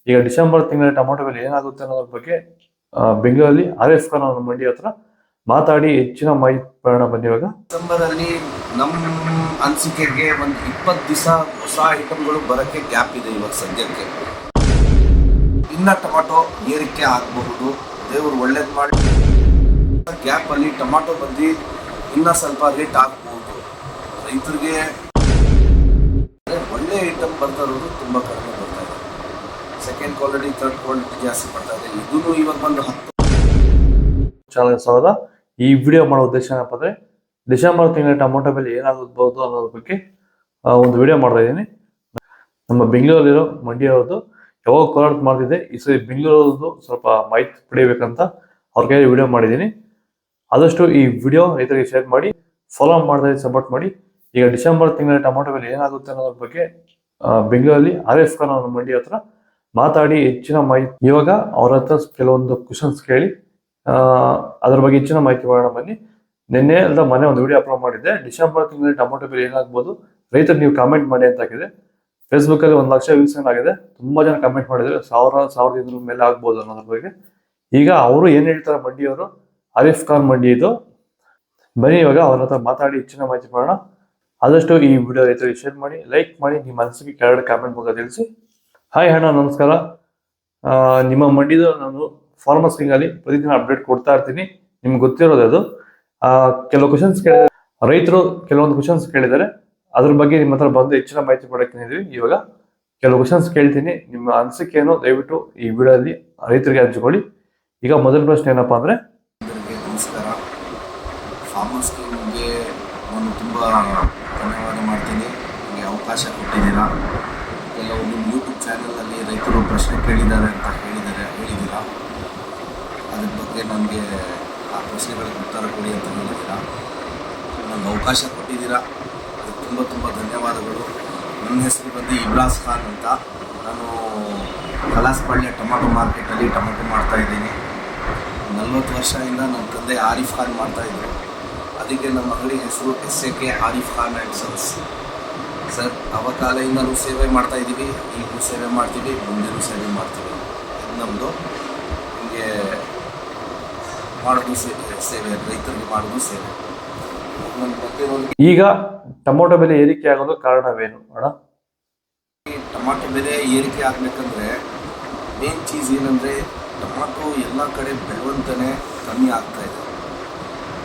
ಈಗ ಡಿಸೆಂಬರ್ ತಿಂಗಳ ಟೊಮೊಟೊ ಬೆಲೆ ಏನಾಗುತ್ತೆ ಅನ್ನೋದ್ರ ಬಗ್ಗೆ ಬೆಂಗಳೂರಲ್ಲಿ RF ಖಾನ್ ಅವರ ಮಂಡಿ ಹತ್ರ ಮಾತಾಡಿ ಹೆಚ್ಚಿನ ಮಾಹಿತಿ ಪಡೆಯೋಣ ಬನ್ನಿ. ಇವಾಗ ಡಿಸೆಂಬರ್ ಅಲ್ಲಿ ನಮ್ಮ ಅನಿಸಿಕೆಗೆ ಒಂದು 20 ದಿವಸ ಹೊಸ ಐಟಮ್ಗಳು ಬರೋಕ್ಕೆ ಗ್ಯಾಪ್ ಇದೆ. ಇವಾಗ ಸದ್ಯಕ್ಕೆ ಇನ್ನ ಟೊಮಾಟೊ ಏರಿಕೆ ಆಗಬಹುದು, ದೇವರು ಒಳ್ಳೇದು ಮಾಡಿ. ಗ್ಯಾಪ್ ಅಲ್ಲಿ ಟೊಮಾಟೊ ಬಂದು ಇನ್ನ ಸ್ವಲ್ಪ ರೇಟ್ ಆಗಬಹುದು. ರೈತರಿಗೆ ಒಳ್ಳೆ ಐಟಮ್ ಬರ್ತಾ ಇರೋದು ತುಂಬಾ ಕಡಿಮೆ ಬರ್ತಾ ಇದೆ. ಸೆಕೆಂಡ್ ಕ್ವಾಲಿಟಿ ಥರ್ಡ್ ಕ್ವಾಲಿಟಿ ಜಾಸ್ತಿ ಬರ್ತಾ ಇದೆ. ಇದೂ ಇವಾಗ ಬಂದು 10 ಚಾನಲ್ ಈ ವಿಡಿಯೋ ಮಾಡೋ ಉದ್ದೇಶ ಏನಪ್ಪ ಅಂದ್ರೆ ಡಿಸೆಂಬರ್ ತಿಂಗಳ ಟೊಮೊಟೊ ಬೆಲೆ ಏನಾಗಬಹುದು ಅನ್ನೋದ್ರ ಬಗ್ಗೆ ಒಂದು ವಿಡಿಯೋ ಮಾಡ್ತಾ ಇದ್ದೀನಿ. ನಮ್ಮ ಬೆಂಗಳೂರಲ್ಲಿರೋ ಮಂಡಿಯವ್ರದ್ದು ಯಾವಾಗ ಕೋಲಾರ ಮಾಡ್ತಿದ್ದೆ, ಈ ಸರಿ ಬೆಂಗಳೂರದ್ದು ಸ್ವಲ್ಪ ಮಾಹಿತಿ ಪಡಿಬೇಕಂತ ಅವ್ರ ಕೈಯಲ್ಲಿ ವಿಡಿಯೋ ಮಾಡಿದ್ದೀನಿ. ಆದಷ್ಟು ಈ ವಿಡಿಯೋ ರೈತರಿಗೆ ಶೇರ್ ಮಾಡಿ, ಫಾಲೋ ಮಾಡ್ತಾ ಸಪೋರ್ಟ್ ಮಾಡಿ. ಈಗ ಡಿಸೆಂಬರ್ ತಿಂಗಳ ಟೊಮೊಟೊ ಬೆಲೆ ಏನಾಗುತ್ತೆ ಅನ್ನೋದ್ರ ಬಗ್ಗೆ ಬೆಂಗಳೂರಲ್ಲಿ RF ಖಾನ್ ಅವರ ಮಂಡಿ ಹತ್ರ ಮಾತಾಡಿ ಹೆಚ್ಚಿನ ಮಾಹಿತಿ. ಇವಾಗ ಅವ್ರ ಹತ್ರ ಕೆಲವೊಂದು ಕ್ವಶನ್ಸ್ ಕೇಳಿ ಅದ್ರ ಬಗ್ಗೆ ಹೆಚ್ಚಿನ ಮಾಹಿತಿ ಮಾಡೋಣ ಬನ್ನಿ. ನಿನ್ನೆ ಅಲ್ಲ ಮೊನ್ನೆ ಒಂದು ವಿಡಿಯೋ ಅಪ್ಲೋಡ್ ಮಾಡಿದ್ದೆ. ಡಿಸೆಂಬರ್ ತಿಂಗಳಲ್ಲಿ ಟೊಮೊಟೊ ಬೆಲೆ ಏನಾಗ್ಬೋದು ರೈತರು ನೀವು ಕಾಮೆಂಟ್ ಮಾಡಿ ಅಂತ ಹಾಕಿದೆ. ಫೇಸ್ಬುಕ್ ಅಲ್ಲಿ 1 ಲಕ್ಷ ವ್ಯೂಸ್ ಆಗಿದೆ. ತುಂಬಾ ಜನ ಕಾಮೆಂಟ್ ಮಾಡಿದ್ರೆ 1000 ಮೇಲೆ ಆಗ್ಬೋದು ಅನ್ನೋದ್ರ ಬಗ್ಗೆ. ಈಗ ಅವರು ಏನ್ ಹೇಳ್ತಾರೆ ಮಂಡಿಯವರು, RF ಖಾನ್ ಮಂಡಿ ಇದು. ಬನ್ನಿ ಇವಾಗ ಅವ್ರ ಹತ್ರ ಮಾತಾಡಿ ಹೆಚ್ಚಿನ ಮಾಹಿತಿ ಮಾಡೋಣ. ಆದಷ್ಟು ಈ ವಿಡಿಯೋ ರೈತರಿಗೆ ಶೇರ್ ಮಾಡಿ, ಲೈಕ್ ಮಾಡಿ, ನಿಮ್ಮ ಅನಿಸಿಕೆ ಕೆಳಗಡೆ ಕಾಮೆಂಟ್ ಮೂಲಕ ತಿಳಿಸಿ. ಹಾಯ್ ಅಣ್ಣ, ನಮಸ್ಕಾರ. ನಿಮ್ಮ ಮಂಡಿದು ನಾನು ಫಾರ್ಮರ್ಸ್ ಕಿಂಗ್ ಅಲ್ಲಿ ಪ್ರತಿದಿನ ಅಪ್ಡೇಟ್ ಕೊಡ್ತಾ ಇರ್ತೀನಿ. ನಿಮ್ಗೆ ಗೊತ್ತಿರೋದು ಅದು. ಕೆಲವು ಕ್ವಶನ್ಸ್ ಕೇಳಿದ್ದಾರೆ ರೈತರು, ಕೆಲವೊಂದು ಕ್ವಶನ್ಸ್ ಕೇಳಿದ್ದಾರೆ. ಅದ್ರ ಬಗ್ಗೆ ನಿಮ್ಮ ಹತ್ರ ಬಂದು ಹೆಚ್ಚಿನ ಮಾಹಿತಿ ಪಡಕ್ಕಿದ್ದೀವಿ. ಇವಾಗ ಕೆಲವು ಕ್ವಶನ್ಸ್ ಕೇಳ್ತೀನಿ, ನಿಮ್ಮ ಅನಿಸಿಕೆಯನ್ನು ದಯವಿಟ್ಟು ಈ ವಿಡಿಯೋದಲ್ಲಿ ರೈತರಿಗೆ ಹಂಚಿಕೊಳ್ಳಿ. ಈಗ ಮೊದಲ ಪ್ರಶ್ನೆ ಏನಪ್ಪಾ ಅಂದ್ರೆ, ನಮಸ್ಕಾರ. ಫಾರ್ಮರ್ಸ್ ಕಿಂಗ್ಗೆ ನಾನು ತುಂಬ ಧನ್ಯವಾದ ಮಾಡ್ತೀನಿ. ನಿಮಗೆ ಅವಕಾಶ ಕೊಟ್ಟಿದ್ದೀರಾ. ಕೆಲವು ನಿಮ್ಮ ಯೂಟ್ಯೂಬ್ ಚಾನಲಲ್ಲಿ ರೈತರು ಪ್ರಶ್ನೆ ಕೇಳಿದ್ದಾರೆ ಅಂತ ಹೇಳಿದ್ದೀರಾ. ಅದ್ರ ಬಗ್ಗೆ ನನಗೆ ಆ ಪ್ರಶ್ನೆಗಳಿಗೆ ಉತ್ತರ ಕೊಡಿ ಅಂತ ಹೇಳಿದ್ದೀರಾ. ನನಗೆ ಅವಕಾಶ ಕೊಟ್ಟಿದ್ದೀರಾ, ಅದಕ್ಕೆ ತುಂಬ ತುಂಬ ಧನ್ಯವಾದಗಳು. ನನ್ನ ಹೆಸರು ಬಂದು ಇಬ್ರಾಸ್ ಖಾನ್ ಅಂತ. ನಾನು ಕಲಾಸಪಾಳ್ಯ ಟೊಮಾಟೊ ಮಾರ್ಕೆಟಲ್ಲಿ ಟೊಮಾಟೊ ಮಾಡ್ತಾಯಿದ್ದೀನಿ. 40 ವರ್ಷದಿಂದ ನನ್ನ ತಂದೆ RF ಖಾನ್ ಮಾಡ್ತಾಯಿದ್ರು. ಅದಕ್ಕೆ ನಮ್ಮ ಅಂಗಡಿ ಹೆಸರು SAK RF Khan and sons. Sir, ಅವಕಾಲೆಯಿಂದಲೂ ಸೇವೆ ಮಾಡ್ತಾಯಿದ್ದೀವಿ, ಈಗಲೂ ಸೇವೆ ಮಾಡ್ತೀವಿ, ಮುಂದೆನೂ ಸೇವೆ ಮಾಡ್ತೀವಿ. ಇದು ನಮ್ಮದು. ನಿಮಗೆ ಮಾಡೋದು ಸೇವೆ, ರೈತರಿಗೆ ಮಾಡೋದು ಸೇವೆ. ನನ್ನ ಬಗ್ಗೆ ಈಗ ಟೊಮೊಟೊ ಬೆಲೆ ಏರಿಕೆ ಆಗೋದು ಕಾರಣವೇನು ಅಣ್ಣ? ಟೊಮಾಟೊ ಬೆಲೆ ಏರಿಕೆ ಆಗಬೇಕಂದ್ರೆ ಮೇನ್ ಚೀಸ್ ಏನಂದರೆ, ಟೊಮಾಟೊ ಎಲ್ಲ ಕಡೆ ಬೆಳೆವಂತನೇ ಕಮ್ಮಿ ಆಗ್ತಾ ಇದೆ.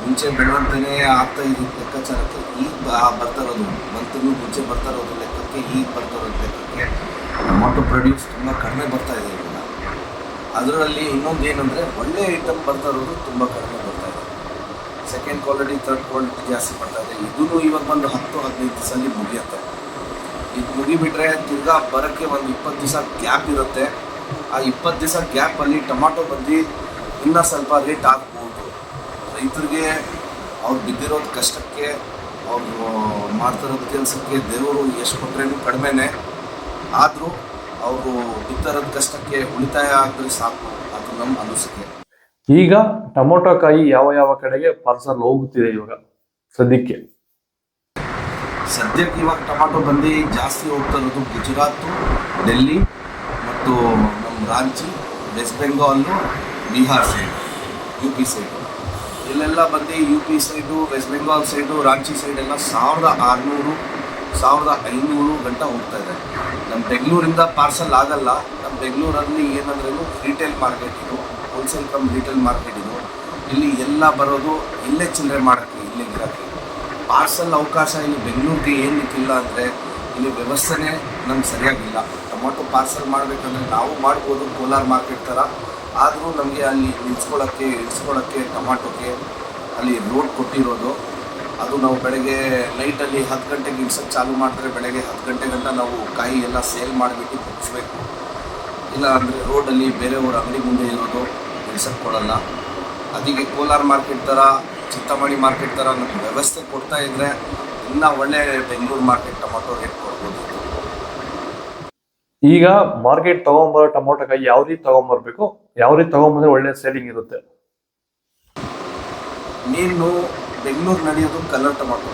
ಮುಂಚೆ ಬೆಳೆವಂತನೇ ಆಗ್ತಾ ಇದ್ದ ಲೆಕ್ಕಾಚಾರಕ್ಕೆ ಈಗ ಬರ್ತಾ ಇರೋದು, 1 ತಿಂಗಳು ಮುಂಚೆ ಬರ್ತಾ ಇರೋದು ಲೆಕ್ಕಕ್ಕೆ ಈಗ ಬರ್ತಾ ಇರೋದು ಲೆಕ್ಕಕ್ಕೆ ಟೊಮಾಟೊ ಪ್ರೊಡ್ಯೂಸ್ ತುಂಬ ಕಡಿಮೆ ಬರ್ತಾ ಇದೆ ಇವಾಗ. ಅದರಲ್ಲಿ ಇನ್ನೊಂದು ಏನಂದರೆ, ಒಳ್ಳೆ ಐಟಮ್ ಬರ್ತಾ ಇರೋದು ತುಂಬ ಕಡಿಮೆ ಬರ್ತಾ ಇದೆ. ಸೆಕೆಂಡ್ ಕ್ವಾಲಿಟಿ ಥರ್ಡ್ ಕ್ವಾಲಿಟಿ ಜಾಸ್ತಿ ಬರ್ತಾ ಇದೆ. ಇದೂ ಇವಾಗ ಬಂದು 10-15 ದಿವಸದಲ್ಲಿ ಮುಗಿಯುತ್ತೆ. ಇದು ಮುಗಿಬಿಟ್ರೆ ತಿರ್ಗಾ ಬರೋಕ್ಕೆ ಒಂದು 20 ದಿವಸ ಗ್ಯಾಪ್ ಇರುತ್ತೆ. ಆ 20 ದಿವಸ ಗ್ಯಾಪಲ್ಲಿ ಟೊಮಾಟೊ ಬಂದು ಇನ್ನೂ ಸ್ವಲ್ಪ ರೇಟ್ ಆಗ್ಬೋದು. ರೈತರಿಗೆ ಅವ್ರು ಬಿದ್ದಿರೋದು ಕಷ್ಟಕ್ಕೆ, ಅವರು ಮಾಡ್ತಿರೋದು ಕೆಲಸಕ್ಕೆ ದೇವರು ಎಷ್ಟು ಕೊಟ್ಟರೇನು ಕಡಿಮೆನೇ. ಆದರೂ ಅವರು ಬಿದ್ದಿರೋದು ಕಷ್ಟಕ್ಕೆ ಉಳಿತಾಯ ಆದರೆ ಸಾಕು, ಅದು ನಮ್ಮ ಅನಿಸಿಕೆ. ಈಗ ಟೊಮೊಟೊ ಕಾಯಿ ಯಾವ ಯಾವ ಕಡೆಗೆ ಪಾರ್ಸಲ್ ಹೋಗುತ್ತಿದೆ ಇವಾಗ ಸದ್ಯಕ್ಕೆ? ಇವಾಗ ಟೊಮಾಟೊ ಬಂದು ಜಾಸ್ತಿ ಹೋಗ್ತಾ ಇರೋದು ಗುಜರಾತು, ಡೆಲ್ಲಿ ಮತ್ತು ನಮ್ಮ Ranchi, West Bengal, Bihar side, UP side. ಇಲ್ಲೆಲ್ಲ ಬಂದು UP side, West Bengal side, Ranchi ಸೈಡೆಲ್ಲ 1600, 1500 ಗಂಟ ಹೋಗ್ತಾ ಇದೆ. ನಮ್ಮ ಬೆಂಗಳೂರಿಂದ ಪಾರ್ಸಲ್ ಆಗಲ್ಲ. ನಮ್ಮ ಬೆಂಗಳೂರಲ್ಲಿ ಏನಂದ್ರೂ ರಿಟೇಲ್ ಮಾರ್ಕೆಟ್ ಇದು, ಹೋಲ್ಸೇಲ್ ಕಮ್ ರಿಟೇಲ್ ಮಾರ್ಕೆಟ್ ಇದು. ಇಲ್ಲಿ ಎಲ್ಲ ಬರೋದು ಇಲ್ಲೇ ಚಿಲ್ಲರೆ ಮಾಡೋಕ್ಕೆ, ಇಲ್ಲೇ ಗಿರಾಕಿ. ಪಾರ್ಸಲ್ ಅವಕಾಶ ಇಲ್ಲಿ ಬೆಂಗಳೂರಿಗೆ ಏನಕ್ಕಿಲ್ಲ ಅಂದರೆ, ಇಲ್ಲಿ ವ್ಯವಸ್ಥೆನೇ ನಮ್ಗೆ ಸರಿಯಾಗಿಲ್ಲ. ಟೊಮಾಟೊ ಪಾರ್ಸಲ್ ಮಾಡಬೇಕಂದ್ರೆ ನಾವು ಮಾಡ್ಬೋದು ಕೋಲಾರ ಮಾರ್ಕೆಟ್ ಥರ. ಆದರೂ ನಮಗೆ ಅಲ್ಲಿ ಇಳಿಸ್ಕೊಳ್ಳೋಕ್ಕೆ ಟೊಮಾಟೊಕ್ಕೆ ಅಲ್ಲಿ ರೋಡ್ ಕೊಟ್ಟಿರೋದು. ಅದು ನಾವು ಬೆಳಗ್ಗೆ ನೈಟಲ್ಲಿ 10 ಗಂಟೆಗೆ ಇಳಿಸೋಕ್ಕೆ ಚಾಲು ಮಾಡಿದ್ರೆ ಬೆಳಗ್ಗೆ 10 ಗಂಟೆ ಗಂಟ ನಾವು ಕಾಯಿ ಎಲ್ಲ ಸೇಲ್ ಮಾಡಿಬಿಟ್ಟು ಮುಗಿಸ್ಬೇಕು. ಇಲ್ಲ ಅಂದರೆ ರೋಡಲ್ಲಿ ಬೇರೆಯವ್ರ ಅಂಗಡಿ ಮುಂದೆ ಇರೋದು ಇಳಿಸೋಕ್ಕೆ ಕೊಡಲ್ಲ. ಅದಕ್ಕೆ ಕೋಲಾರ ಮಾರ್ಕೆಟ್ ಥರ, ಚಿಂತಾಮಣಿ ಮಾರ್ಕೆಟ್ ಥರ ನಮ್ಗೆ ವ್ಯವಸ್ಥೆ ಕೊಡ್ತಾ ಇದ್ದರೆ ಇನ್ನೂ ಒಳ್ಳೆ ಬೆಂಗಳೂರು ಮಾರ್ಕೆಟ್ ಟೊಮಾಟೊ ರೇಟ್ ಕೊಡ್ಬೋದು. ಈಗ ಮಾರ್ಕೆಟ್ ತಗೊಂಬರೋ ಟೊಮೊಟೊ ಕಾಯಿ ಯಾವ ರೀತಿ ತಗೊಂಬರ್ಬೇಕು, ಯಾವ ರೀತಿ ತಗೊಂಬಂದ್ರೆ ಒಳ್ಳೆ ಸೇಲಿಂಗ್ ಇರುತ್ತೆ? ನೀನು ಬೆಂಗಳೂರು ನಡೆಯೋದು ಕಲರ್ ಟೊಮಾಟೊ.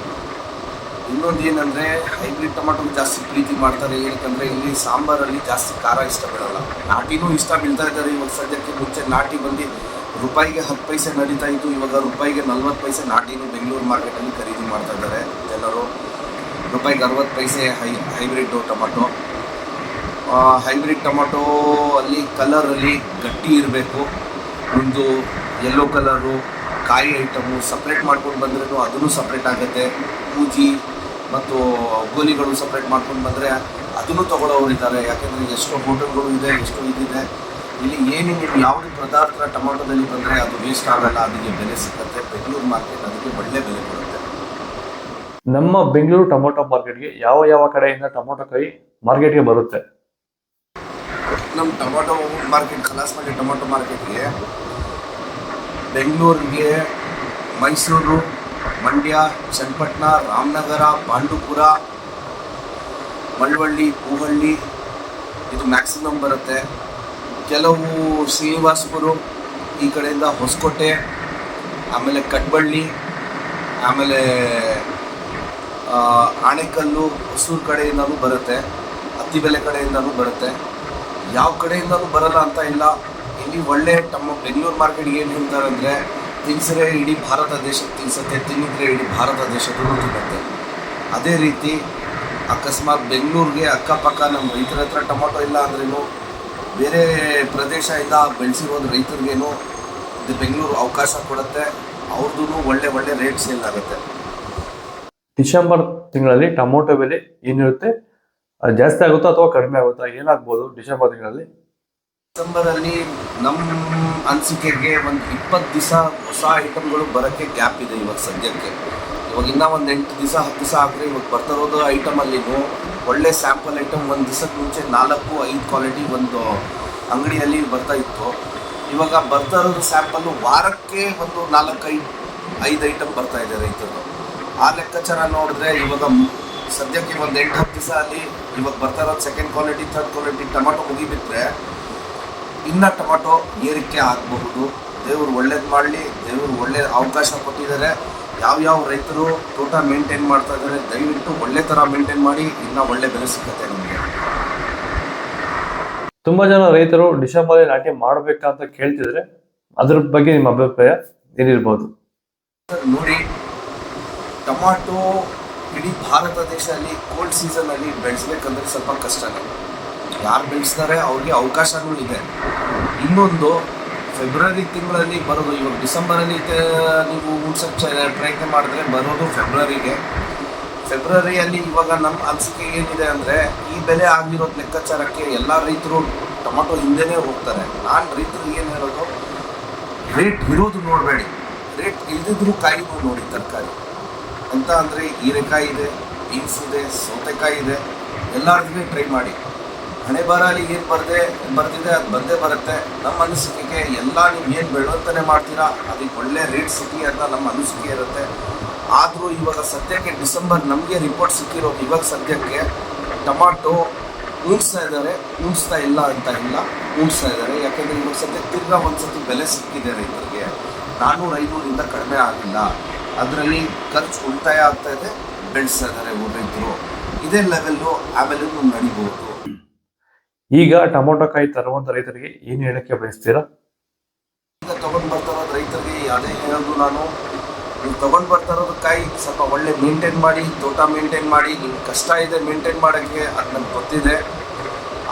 ಇನ್ನೊಂದು ಏನಂದರೆ ಹೈಬ್ರಿಡ್ ಟೊಮಾಟೋಗೆ ಜಾಸ್ತಿ ಪ್ರೀತಿ ಮಾಡ್ತಾರೆ. ಏನಕ್ಕಂದರೆ ಇಲ್ಲಿ ಸಾಂಬಾರಲ್ಲಿ ಜಾಸ್ತಿ ಖಾರ ಇಷ್ಟ ಬೀಳಲ್ಲ. ನಾಟಿನೂ ಇಷ್ಟ ಬೀಳ್ತಾ ಇದ್ದಾರೆ. ಇವಾಗ ಸದ್ಯಕ್ಕೆ ಮುಂಚೆ ನಾಟಿ ಬಂದು ರೂಪಾಯಿಗೆ 10 ಪೈಸೆ ನಡೀತಾ ಇತ್ತು. ಇವಾಗ ರೂಪಾಯಿಗೆ 40 ಪೈಸೆ ನಾಟಿನೂ ಬೆಂಗಳೂರು ಮಾರ್ಕೆಟಲ್ಲಿ ಖರೀದಿ ಮಾಡ್ತಾ ಇದ್ದಾರೆ ಜನರು. ರೂಪಾಯಿಗೆ 60 ಪೈಸೆ ಹೈಬ್ರಿಡ್ ಟೊಮಾಟೊ. ಹೈಬ್ರಿಡ್ ಟೊಮಾಟೊ ಅಲ್ಲಿ ಕಲರಲ್ಲಿ ಗಟ್ಟಿ ಇರಬೇಕು. ಒಂದು ಯೆಲ್ಲೋ ಕಲರು ಕಾಯಿ ಐಟಮು ಸಪ್ರೇಟ್ ಮಾಡ್ಕೊಂಡು ಬಂದ್ರೂ ಅದನ್ನು ಸಪ್ರೇಟ್ ಆಗುತ್ತೆ. ಪೂಜಿ ಮತ್ತು ಗೋಲಿಗಳು ಸಪ್ರೇಟ್ ಮಾಡ್ಕೊಂಡು ಬಂದರೆ ಅದನ್ನು ತೊಗೊಳ್ಳೋರು ಇದ್ದಾರೆ. ಯಾಕೆಂದರೆ ಎಷ್ಟೋ ಹೋಟೆಲ್ಗಳು ಇದೆ, ಎಷ್ಟೋ ಇದಿದೆ. ಇಲ್ಲಿ ಏನು ನೀವು ಯಾವುದೇ ಪದಾರ್ಥ ಟೊಮಾಟೊದಲ್ಲಿ ಬಂದರೆ ಅದು ವೇಸ್ಟ್ ಆಗಲ್ಲ, ಅದಕ್ಕೆ ಬೆಲೆ ಸಿಗುತ್ತೆ. ಬೆಂಗಳೂರು ಮಾರ್ಕೆಟ್ ಅದಕ್ಕೆ ಒಳ್ಳೆ ಬೆಲೆ ಕೊಡುತ್ತೆ. ನಮ್ಮ ಬೆಂಗಳೂರು ಟೊಮೊಟೊ ಮಾರ್ಕೆಟ್ಗೆ ಯಾವ ಕಡೆಯಿಂದ ಟೊಮೊಟೊ ಕಾಯಿ ಮಾರ್ಕೆಟ್ಗೆ ಬರುತ್ತೆ? ನಮ್ಮ ಟೊಮೊಟೊ ಮಾರ್ಕೆಟ್ ಖಲಾಸ್ಮಂಡಿ ಟೊಮೊಟೊ ಮಾರ್ಕೆಟ್ಗೆ ಬೆಂಗಳೂರಿಗೆ ಮೈಸೂರು, ಮಂಡ್ಯ, ಚನ್ನಪಟ್ಟಣ, ರಾಮನಗರ, ಪಾಂಡುಪುರ, ಮಳವಳ್ಳಿ, ಹೂವಳ್ಳಿ ಇದು ಮ್ಯಾಕ್ಸಿಮಮ್ ಬರುತ್ತೆ. ಕೆಲವು ಶ್ರೀನಿವಾಸಪುರ ಈ ಕಡೆಯಿಂದ ಹೊಸಕೋಟೆ, ಆಮೇಲೆ ಕಟ್ಬಳ್ಳಿ, ಆಮೇಲೆ ಆಣೆಕಲ್ಲು, ಹೊಸೂರು ಕಡೆಯಿಂದಲೂ ಬರುತ್ತೆ. ಅತ್ತಿಬೆಲೆ ಕಡೆಯಿಂದಲೂ ಬರುತ್ತೆ. ಯಾವ ಕಡೆಯಿಂದಲೂ ಬರಲ್ಲ ಅಂತ ಇಲ್ಲ. ಇಲ್ಲಿ ಒಳ್ಳೆ ಬೆಂಗಳೂರು ಮಾರ್ಕೆಟ್ಗೆ ಏನು ಹೇಳ್ತಾರೆ ಅಂದರೆ, ತಿನ್ಸಿದ್ರೆ ಇಡೀ ಭಾರತ ದೇಶಕ್ಕೆ ತಿನ್ಸುತ್ತೆ, ತಿನ್ನಿದ್ರೆ ಇಡೀ ಭಾರತ ದೇಶಕ್ಕೂ ತಿನ್ನುತ್ತೆ. ಅದೇ ರೀತಿ ಅಕಸ್ಮಾತ್ ಬೆಂಗಳೂರಿಗೆ ಅಕ್ಕಪಕ್ಕ ನಮ್ಮ ರೈತರ ಹತ್ರ ಟೊಮೊಟೊ ಇಲ್ಲ ಅಂದ್ರೂ ಬೇರೆ ಪ್ರದೇಶದಿಂದ ಬೆಳೆಸಿರೋದು ರೈತರಿಗೇನು ಇದು ಬೆಂಗಳೂರು ಅವಕಾಶ ಕೊಡುತ್ತೆ. ಅವ್ರದ್ದು ಒಳ್ಳೆ ರೇಟ್ ಸೇಲ್ ಆಗುತ್ತೆ. ಡಿಸೆಂಬರ್ ತಿಂಗಳಲ್ಲಿ ಟೊಮೊಟೊ ಬೆಲೆ ಏನಿರುತ್ತೆ, ಜಾಸ್ತಿ ಆಗುತ್ತಾ ಅಥವಾ ಕಡಿಮೆ ಆಗುತ್ತಾ, ಏನಾಗ್ಬೋದು ಡಿಸೆಂಬರ್ ತಿಂಗಳಲ್ಲಿ? ಡಿಸೆಂಬರಲ್ಲಿ ನಮ್ಮ ಅನಿಸಿಕೆಗೆ ಒಂದು 20 ದಿವಸ ಹೊಸ ಐಟಮ್ಗಳು ಬರೋಕ್ಕೆ ಗ್ಯಾಪ್ ಇದೆ. ಇವಾಗ ಸದ್ಯಕ್ಕೆ ಇವಾಗ ಇನ್ನೂ ಒಂದು 8 ದಿವಸ 10 ದಿವಸ ಆದರೆ ಇವಾಗ ಬರ್ತಿರೋದು ಐಟಮಲ್ಲಿನೂ ಒಳ್ಳೆ ಸ್ಯಾಂಪಲ್ ಐಟಮ್ ಒಂದು ದಿವಸಕ್ಕೆ ಮುಂಚೆ 4-5 ಕ್ವಾಲಿಟಿ ಒಂದು ಅಂಗಡಿಯಲ್ಲಿ ಬರ್ತಾ ಇತ್ತು. ಇವಾಗ ಬರ್ತಾ ಇರೋದು ಸ್ಯಾಂಪಲ್ಲು ವಾರಕ್ಕೆ ಒಂದು 4-5 ಐಟಮ್ ಬರ್ತಾ ಇದೆ ರೈತರು. ಆ ಲೆಕ್ಕಾಚಾರ ನೋಡಿದ್ರೆ ಇವಾಗ ಸದ್ಯಕ್ಕೆ ಒಂದು 8-10 ದಿವಸ ಅಲ್ಲಿ ಇವಾಗ ಬರ್ತಾ ಇರೋದು second quality, third quality tomato ಮುಗಿಬಿಟ್ರೆ ಇನ್ನು ಟೊಮಾಟೊ ಏರಿಕೆ ಆಗಬಹುದು. ದೇವರು ಒಳ್ಳೇದು ಮಾಡಲಿ. ದೇವರು ಒಳ್ಳೆ ಅವಕಾಶ ಕೊಟ್ಟಿದ್ದಾರೆ. ಯಾವ ರೈತರು ತೋಟ ಮೇಂಟೈನ್ ಮಾಡ್ತಾ ಇದ್ದಾರೆ ದಯವಿಟ್ಟು ಒಳ್ಳೆ ಥರ ಮೇಂಟೈನ್ ಮಾಡಿ, ಇನ್ನೂ ಒಳ್ಳೆ ಬೆಲೆ ಸಿಗುತ್ತೆ ನಮಗೆ. ತುಂಬ ಜನ ರೈತರು ಡಿಸೆಂಬರ್ ನಾಟಿ ಮಾಡಬೇಕಂತ ಕೇಳ್ತಿದ್ರೆ ಅದ್ರ ಬಗ್ಗೆ ನಿಮ್ಮ ಅಭಿಪ್ರಾಯ ಏನಿರ್ಬೋದು? ನೋಡಿ, ಟೊಮಾಟೊ ಇಡೀ ಭಾರತ ದೇಶದಲ್ಲಿ ಕೋಲ್ಡ್ ಸೀಸನಲ್ಲಿ ಬೆಳೆಸ್ಬೇಕಂದ್ರೆ ಸ್ವಲ್ಪ ಕಷ್ಟನೇ. ಯಾರು ಬೆಳೆಸ್ತಾರೆ ಅವ್ರಿಗೆ ಅವಕಾಶವೂ ಇದೆ. ಇನ್ನೊಂದು ಫೆಬ್ರವರಿ ತಿಂಗಳಲ್ಲಿ ಬರೋದು. ಇವಾಗ ಡಿಸೆಂಬರಲ್ಲಿ ನೀವು ಉಣ್ಸೋಕ್ಕೆ ಪ್ರಯತ್ನ ಮಾಡಿದ್ರೆ ಬರೋದು ಫೆಬ್ರವರಿಯಲ್ಲಿ. ಇವಾಗ ನಮ್ಮ ಅನಿಸಿಕೆ ಏನಿದೆ ಅಂದರೆ, ಈ ಬೆಲೆ ಆಗಿರೋದು ಲೆಕ್ಕಾಚಾರಕ್ಕೆ ಎಲ್ಲ ರೈತರು ಟೊಮಾಟೊ ಹಿಂದೆನೇ ಹೋಗ್ತಾರೆ. ನಾನು ರೈತರಿಗೆ ಏನು ಹೇಳೋದು, ರೇಟ್ ಇರೋದು ನೋಡಬೇಡಿ, ರೇಟ್ ಇಲ್ದಿದ್ರೂ ಕಾಯಿನೂ ನೋಡಿ. ತರಕಾರಿ ಅಂತ ಅಂದರೆ ಹೀರೆಕಾಯಿ ಇದೆ, ಬೀನ್ಸ್ ಇದೆ, ಸೌತೆಕಾಯಿ ಇದೆ, ಎಲ್ಲರಿಗೂ ಟ್ರೈ ಮಾಡಿ. ಹಣೆ ಬರಲಿ ಏನು ಬರ್ದಿದೆ ಅದು ಬಂದೇ ಬರುತ್ತೆ. ನಮ್ಮ ಅನಿಸಿಕೆಗೆ ಎಲ್ಲ ನೀವು ಏನು ಬೆಳೆಯುವಂತಾನೆ ಮಾಡ್ತೀರಾ ಅದಕ್ಕೆ ಒಳ್ಳೆ ರೇಟ್ ಸಿಗಲಿ ಅಂತ ನಮ್ಮ ಅನಿಸಿಕೆ ಇರುತ್ತೆ. ಆದರೂ ಇವಾಗ ಸದ್ಯಕ್ಕೆ ಡಿಸೆಂಬರ್ ನಮಗೆ ರಿಪೋರ್ಟ್ ಸಿಕ್ಕಿರೋದು ಇವಾಗ ಸದ್ಯಕ್ಕೆ ಟೊಮಾಟೊ ಉಣಿಸ್ತಾ ಇಲ್ಲ ಅಂತ ಇಲ್ಲ, ಉಣಿಸ್ತಾ ಇದ್ದಾರೆ. ಯಾಕೆಂದರೆ ಇವಾಗ ಸದ್ಯಕ್ಕೆ ತಿರ್ಗಾ ಒಂದ್ಸತಿ ಬೆಲೆ ಸಿಕ್ಕಿದೆ ರೈತರಿಗೆ. 400-500 ಕಡಿಮೆ ಆಗಿಲ್ಲ. ಅದರಲ್ಲಿ ಖರ್ಚು ಉಳಿತಾಯ ಆಗ್ತಾ ಇದೆ, ಬೆಳೆಸ್ತಾ ಇದ್ದಾರೆ ರೈತರು. ಇದೇ ಲೆವೆಲ್ಲು ಆಮೇಲೆ ನಡಿಬೋದು. ಈಗ ಟೊಮೊಟೊ ಕಾಯಿ ತರುವಂಥ ರೈತರಿಗೆ ಏನು ಹೇಳಕ್ಕೆ ಬಯಸ್ತೀರಾ? ಈಗ ತೊಗೊಂಡು ಬರ್ತಾ ಇರೋದು ರೈತರಿಗೆ ಅದೇ ಹೇಳೋದು ನಾನು, ನೀವು ತೊಗೊಂಡು ಬರ್ತಾ ಇರೋದು ಕಾಯಿ ಸ್ವಲ್ಪ ಒಳ್ಳೆ ಮೇಂಟೈನ್ ಮಾಡಿ, ತೋಟ ಮೇಂಟೈನ್ ಮಾಡಿ. ನಿಮ್ಗೆ ಕಷ್ಟ ಇದೆ ಮೇಂಟೈನ್ ಮಾಡೋಕ್ಕೆ, ಅದು ನನಗೆ ಗೊತ್ತಿದೆ.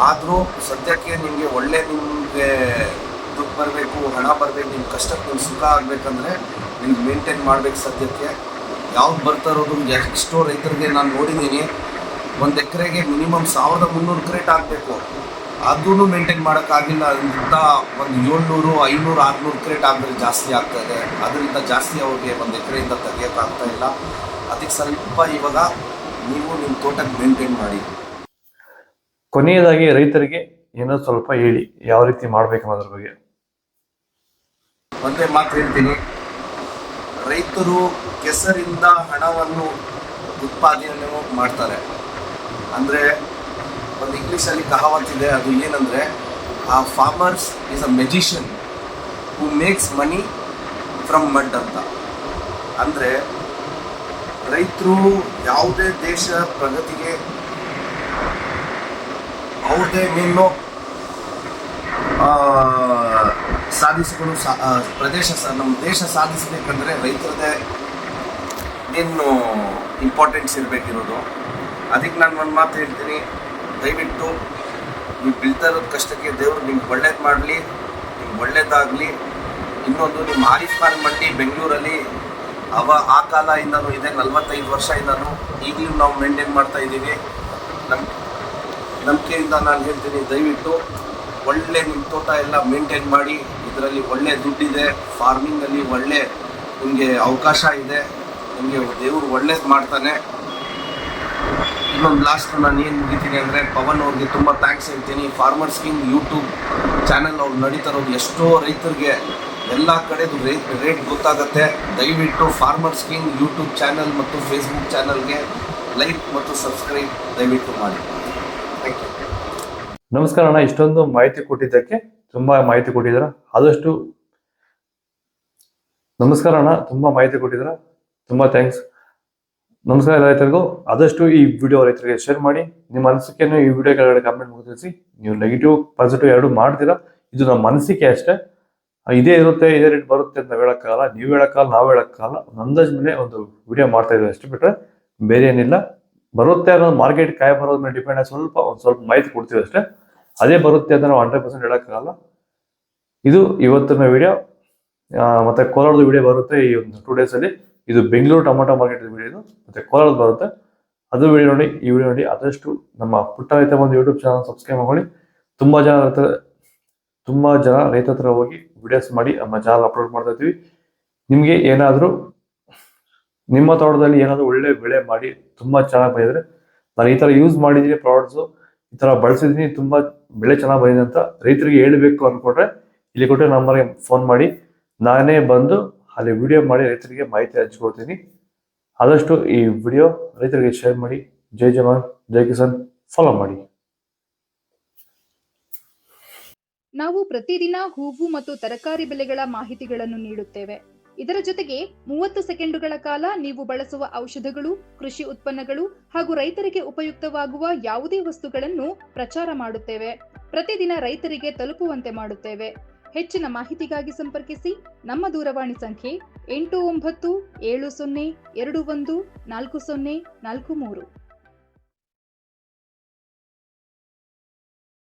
ಆದರೂ ಸದ್ಯಕ್ಕೆ ನಿಮಗೆ ಒಳ್ಳೆ ನಿಮಗೆ ದುಡ್ಡು ಬರಬೇಕು, ಹಣ ಬರಬೇಕು, ನಿಮ್ಮ ಕಷ್ಟಕ್ಕೆ ನೀವು ಸುಖ ಆಗಬೇಕಂದ್ರೆ ನಿಮ್ಗೆ ಮೇಂಟೈನ್ ಮಾಡಬೇಕು. ಸದ್ಯಕ್ಕೆ ಯಾವ್ದು ಬರ್ತಾ ಇರೋದು ಎಷ್ಟೋ ರೈತರಿಗೆ ನಾನು ನೋಡಿದ್ದೀನಿ, 1 ಎಕರೆಗೆ ಮಿನಿಮಮ್ 1300 ಕ್ರೇಟ್ ಆಗಬೇಕು. ಅದೂ ಮೇಂಟೈನ್ ಮಾಡೋಕ್ಕಾಗಿಲ್ಲ. ಇಂಥ ಒಂದು 700, 500, 600 ಕ್ರೇಟ್ ಆದರೆ ಜಾಸ್ತಿ ಆಗ್ತಾಯಿದೆ. ಅದರಿಂದ ಜಾಸ್ತಿ ಅವ್ರಿಗೆ 1 ಎಕರೆಯಿಂದ ತೆಗಿಯೋಕ್ಕಾಗ್ತಾ ಇಲ್ಲ. ಅದಕ್ಕೆ ಸ್ವಲ್ಪ ಇವಾಗ ನೀವು ನಿಮ್ಮ ತೋಟಕ್ಕೆ ಮೇಂಟೈನ್ ಮಾಡಿ. ಕೊನೆಯದಾಗಿ ರೈತರಿಗೆ ಏನೋ ಸ್ವಲ್ಪ ಹೇಳಿ, ಯಾವ ರೀತಿ ಮಾಡಬೇಕು ಅನ್ನೋದ್ರ ಬಗ್ಗೆ. ಒಂದೇ ಮಾತು ಹೇಳ್ತೀನಿ, ರೈತರು ಕೆಸರಿಂದ ಹಣವನ್ನು ಉತ್ಪಾದನೆ ಮಾಡ್ತಾರೆ. ಅಂದರೆ ಒಂದು ಇಂಗ್ಲೀಷಲ್ಲಿ ಕಹಾವತ್ತಿದೆ, ಅದು ಏನಂದರೆ, ಆ farmers is a magician who makes money from mud ಅಂತ. ಅಂದರೆ ರೈತರು ಯಾವುದೇ ದೇಶ ಪ್ರಗತಿಗೆ ಅವ್ರದೇ ಮೇನು ಸಾಧಿಸಿಕೊಂಡು ನಮ್ಮ ದೇಶ ಸಾಧಿಸಬೇಕಂದ್ರೆ ರೈತರದೇ ಏನು ಇಂಪಾರ್ಟೆನ್ಸ್ ಇರಬೇಕಿರೋದು. ಅದಕ್ಕೆ ನಾನು ಒಂದು ಮಾತು ಹೇಳ್ತೀನಿ, ದಯವಿಟ್ಟು ನೀವು ಬೀಳ್ತಾ ಇರೋದು ಕಷ್ಟಕ್ಕೆ ದೇವರು ನಿಮ್ಗೆ ಒಳ್ಳೇದು ಮಾಡಲಿ, ನಿಮ್ಗೆ ಒಳ್ಳೇದಾಗಲಿ. ಇನ್ನೊಂದು, ನಿಮ್ಮ ಆರಿಫ್ ಖಾನ್ ಮಂಡಿ ಬೆಂಗಳೂರಲ್ಲಿ ಆ ಕಾಲದಿಂದನೂ ಇದೆ, 45 ವರ್ಷದಿಂದನೂ ಈಗಲೂ ನಾವು ಮೇಂಟೈನ್ ಮಾಡ್ತಾ ಇದ್ದೀವಿ. ನಂಬಿಕೆಯಿಂದ ನಾನು ಹೇಳ್ತೀನಿ, ದಯವಿಟ್ಟು ಒಳ್ಳೆ ನಿಮ್ಮ ತೋಟ ಎಲ್ಲ ಮೇಂಟೈನ್ ಮಾಡಿ. ಇದರಲ್ಲಿ ಒಳ್ಳೆ ದುಡ್ಡಿದೆ, ಫಾರ್ಮಿಂಗಲ್ಲಿ ಒಳ್ಳೆ ನಿಮಗೆ ಅವಕಾಶ ಇದೆ, ನಿಮಗೆ ದೇವರು ಒಳ್ಳೇದು ಮಾಡ್ತಾನೆ. ಇನ್ನೊಂದು ಲಾಸ್ಟ್ ನಾನು ಏನು ಮುಗಿತೀನಿ ಅಂದರೆ, ಪವನ್ ಅವ್ರಿಗೆ ತುಂಬ ಥ್ಯಾಂಕ್ಸ್ ಹೇಳ್ತೀನಿ. ಫಾರ್ಮರ್ಸ್ ಕಿಂಗ್ ಯೂಟ್ಯೂಬ್ ಚಾನಲ್ ಅವ್ರು ನಡೀತಾ ಇರೋದು ಎಷ್ಟೋ ರೈತರಿಗೆ ಎಲ್ಲ ಕಡೆದು ರೇಟ್ ಗೊತ್ತಾಗುತ್ತೆ. ದಯವಿಟ್ಟು ಫಾರ್ಮರ್ಸ್ ಕಿಂಗ್ ಯೂಟ್ಯೂಬ್ ಚಾನಲ್ ಮತ್ತು ಫೇಸ್ಬುಕ್ ಚಾನಲ್ಗೆ ಲೈಕ್ ಮತ್ತು ಸಬ್ಸ್ಕ್ರೈಬ್ ದಯವಿಟ್ಟು ಮಾಡಿ. Thank you. ನಮಸ್ಕಾರ ಅಣ್ಣ, ಇಷ್ಟೊಂದು ಮಾಹಿತಿ ಕೊಟ್ಟಿದ್ದಕ್ಕೆ ತುಂಬ ಮಾಹಿತಿ ಕೊಟ್ಟಿದ್ದೀರ. ಆದಷ್ಟು ನಮಸ್ಕಾರ ಅಣ್ಣ, ತುಂಬ ಮಾಹಿತಿ ಕೊಟ್ಟಿದ್ದೀರ, ತುಂಬ ಥ್ಯಾಂಕ್ಸ್. ನಮಸ್ಕಾರ ಎಲ್ಲ ರೈತರಿಗೂ. ಆದಷ್ಟು ಈ ವಿಡಿಯೋ ರೈತರಿಗೆ ಶೇರ್ ಮಾಡಿ. ನಿಮ್ಮ ಅನಿಸಿಕೆಯನ್ನು ಈ ವಿಡಿಯೋ ಕೆಳಗಡೆ ಕಾಮೆಂಟ್ ತಿಳಿಸಿ. ನೀವು ನೆಗೆಟಿವ್ ಪಾಸಿಟಿವ್ ಎರಡು ಮಾಡ್ತೀರಾ, ಇದು ನಮ್ಮ ಅನಿಸಿಕೆ ಅಷ್ಟೇ. ಇದೇ ಇರುತ್ತೆ, ಇದೇ ರೇಟ್ ಬರುತ್ತೆ ಅಂತ ಹೇಳೋಕ್ಕಾಗಲ್ಲ, ನೀವು ಹೇಳೋಕ್ಕಾಗಲ್ಲ, ನಾವು ಹೇಳೋಕ್ಕಾಗಲ್ಲ. ಅಂದಾಜ್ ಮೇಲೆ ಒಂದು ವಿಡಿಯೋ ಮಾಡ್ತಾ ಇದ್ದೀವಿ ಅಷ್ಟೇ, ಬಿಟ್ಟರೆ ಬೇರೆ ಏನಿಲ್ಲ. ಬರುತ್ತೆ ಅನ್ನೋದು ಮಾರ್ಕೆಟ್ ಕಾಯಿ ಬರೋದ್ರ ಮೇಲೆ ಡಿಪೆಂಡ್ ಆಗಿ ಸ್ವಲ್ಪ ಮಾಹಿತಿ ಕೊಡ್ತೀವಿ ಅಷ್ಟೇ. ಅದೇ ಬರುತ್ತೆ ಅಂತ ನಾವು 100% ಹೇಳೋಕ್ಕಾಗಲ್ಲ. ಇದು ಇವತ್ತಿನ ವಿಡಿಯೋ. ಮತ್ತೆ ಕೋಲಾರದ ವಿಡಿಯೋ ಬರುತ್ತೆ ಈ ಒಂದು 2 ಡೇಸಲ್ಲಿ. ಇದು ಬೆಂಗಳೂರು ಟೊಮಾಟೊ ಮಾರ್ಕೆಟ್ ವಿಡಿಯೋ ಇದು, ಮತ್ತೆ ಕೋಲಾರದ ಬರುತ್ತೆ, ಅದು ವಿಡಿಯೋ ನೋಡಿ, ಈ ವಿಡಿಯೋ ನೋಡಿ. ಆದಷ್ಟು ನಮ್ಮ ಪುಟ್ಟ ರೈತ ಒಂದು ಯೂಟ್ಯೂಬ್ ಚಾನಲ್ ಸಬ್ಸ್ಕ್ರೈಬ್ ಮಾಡಿ. ತುಂಬ ಜನ ರೈತ ಹತ್ರ ಹೋಗಿ ವಿಡಿಯೋಸ್ ಮಾಡಿ ನಮ್ಮ ಚಾನಲ್ ಅಪ್ಲೋಡ್ ಮಾಡ್ತಾ ಇದ್ದೀವಿ. ನಿಮಗೆ ಏನಾದರೂ ನಿಮ್ಮ ತೋಟದಲ್ಲಿ ಏನಾದರೂ ಒಳ್ಳೆ ಬೆಳೆ ಮಾಡಿ ತುಂಬ ಚೆನ್ನಾಗಿ ಬಂದಿದ್ರೆ, ನಾನು ಈ ಥರ ಯೂಸ್ ಮಾಡಿದ್ದೀನಿ ಪ್ರಾಡಕ್ಟ್ಸು, ಈ ಥರ ಬಳಸಿದ್ದೀನಿ, ತುಂಬ ಬೆಳೆ ಚೆನ್ನಾಗಿ ಬಂದಿದೆ ಅಂತ ರೈತರಿಗೆ ಹೇಳಬೇಕು ಅಂದ್ಕೊಂಡ್ರೆ ಇಲ್ಲಿ ಕೊಟ್ಟರೆ ನಂಬರ್ಗೆ ಫೋನ್ ಮಾಡಿ, ನಾನೇ ಬಂದು ಅಲ್ಲಿ ವಿಡಿಯೋ ಮಾಡಿ ರೈತರಿಗೆ ಮಾಹಿತಿ ಹಂಚ್ಕೊಡ್ತೀನಿ. ಆದಷ್ಟು ಈ ವಿಡಿಯೋ ರೈತರಿಗೆ ಶೇರ್ ಮಾಡಿ. ಜೈ ಜವಾನ್ ಜೈ ಕಿಸಾನ್ ಫಾಲೋ ಮಾಡಿ. ನಾವು ಪ್ರತಿದಿನ ಹೂವು ಮತ್ತು ತರಕಾರಿ ಬೆಲೆಗಳ ಮಾಹಿತಿಗಳನ್ನು ನೀಡುತ್ತೇವೆ. ಇದರ ಜೊತೆಗೆ 30 ಸೆಕೆಂಡುಗಳ ಕಾಲ ನೀವು ಬಳಸುವ ಔಷಧಗಳು, ಕೃಷಿ ಉತ್ಪನ್ನಗಳು ಹಾಗೂ ರೈತರಿಗೆ ಉಪಯುಕ್ತವಾಗುವ ಯಾವುದೇ ವಸ್ತುಗಳನ್ನು ಪ್ರಚಾರ ಮಾಡುತ್ತೇವೆ. ಪ್ರತಿದಿನ ರೈತರಿಗೆ ತಲುಪುವಂತೆ ಮಾಡುತ್ತೇವೆ. ಹೆಚ್ಚಿನ ಮಾಹಿತಿಗಾಗಿ ಸಂಪರ್ಕಿಸಿ. ನಮ್ಮ ದೂರವಾಣಿ ಸಂಖ್ಯೆ 8970214043.